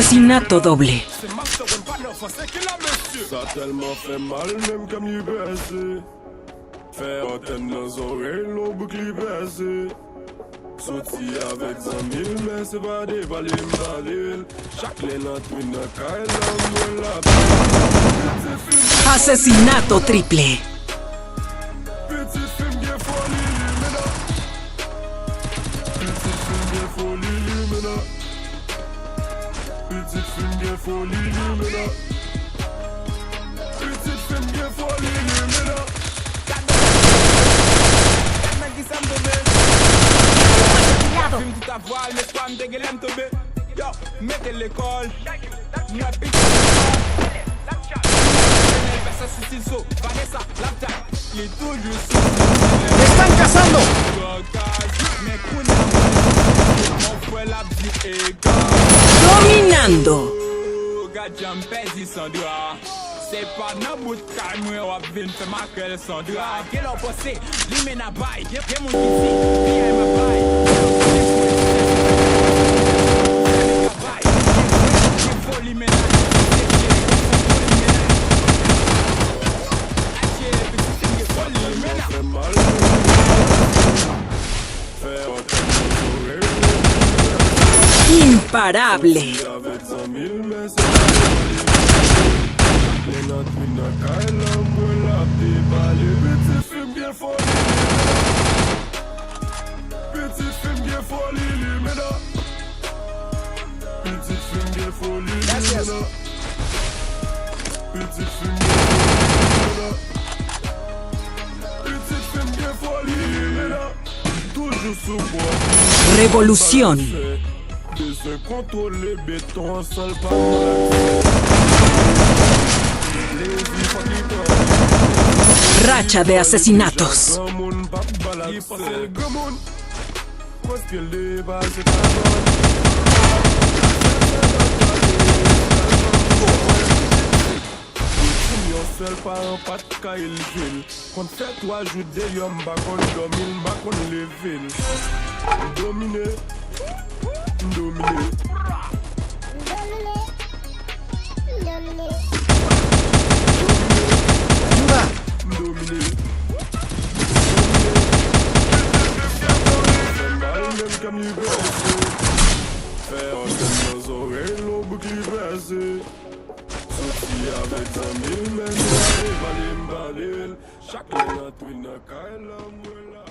Asesinato doble. Ça a tellement fait mal, même comme il baissé. Fait antenne dans les oreilles, l'eau boucle baissé. Sorti avec 100 000, mais c'est pas des balles m'balil. Chaque lénate, une caille, l'amour, la Asesinato triple. Petit film de folie, Lumina. Petit film de folie, Lumina. Petit film de folie, Lumina. Petit film de folie, Lumina. Film tout à voile, mais pas me dégueuler, me tomber. Yo, mettez l'école. Nous a piqué. Personne sous style saut. Vanessa, laptop. Il est toujours sous. ¡Me están cazando! Mais qu'on on fait la vie et Dominando. Gadjam pèse sans droit. C'est pas dans bout de calme, on va venir faire ma gueule sans droit. Quel on possède, l'imène à bail. Y'a mon ici, viens ma bail. Imparable. Avec 100 000, mais c'est les notes, une caille, l'amour, la déballe. Petit film bien folie. Petit film bien folie, Lumina. Petit film bien folie, Lumina. Petit film bien folie, Lumina. Petit film bien folie, Lumina. Toujours sous bois. Revolución. De se contrôler béton seul par Racha de asesinatos. Seul par un pas de caille ville. Quand fait 3 jours de yom, bakon domine, bakon les villes. Dominé, dominé. ¡Ayuda! Dominé. Fait mal même comme il baisse. Fait antenne dans les oreilles, l'eau boucle baissée. Sorti avec 100 000, mais c'est pas les balles. Chaque lénate, une caille, l'amour, la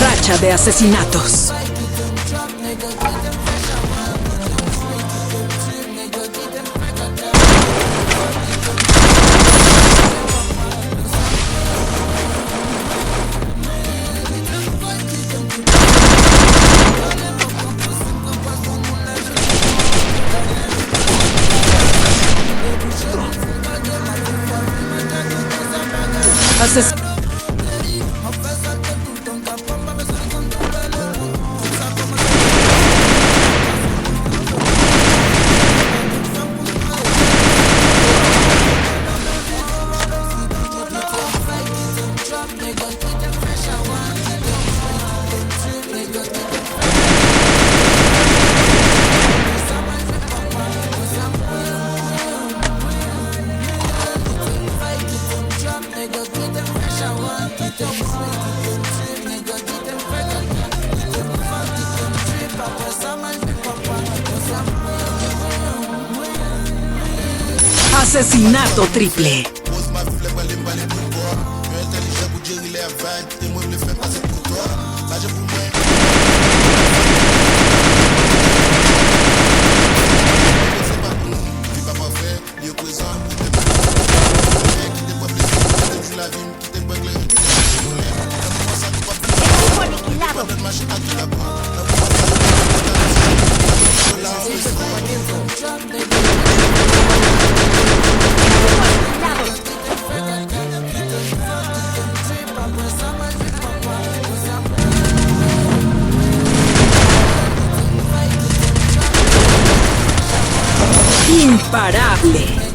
Racha de asesinatos. Ases- Asesinato triple. La vie Imparable.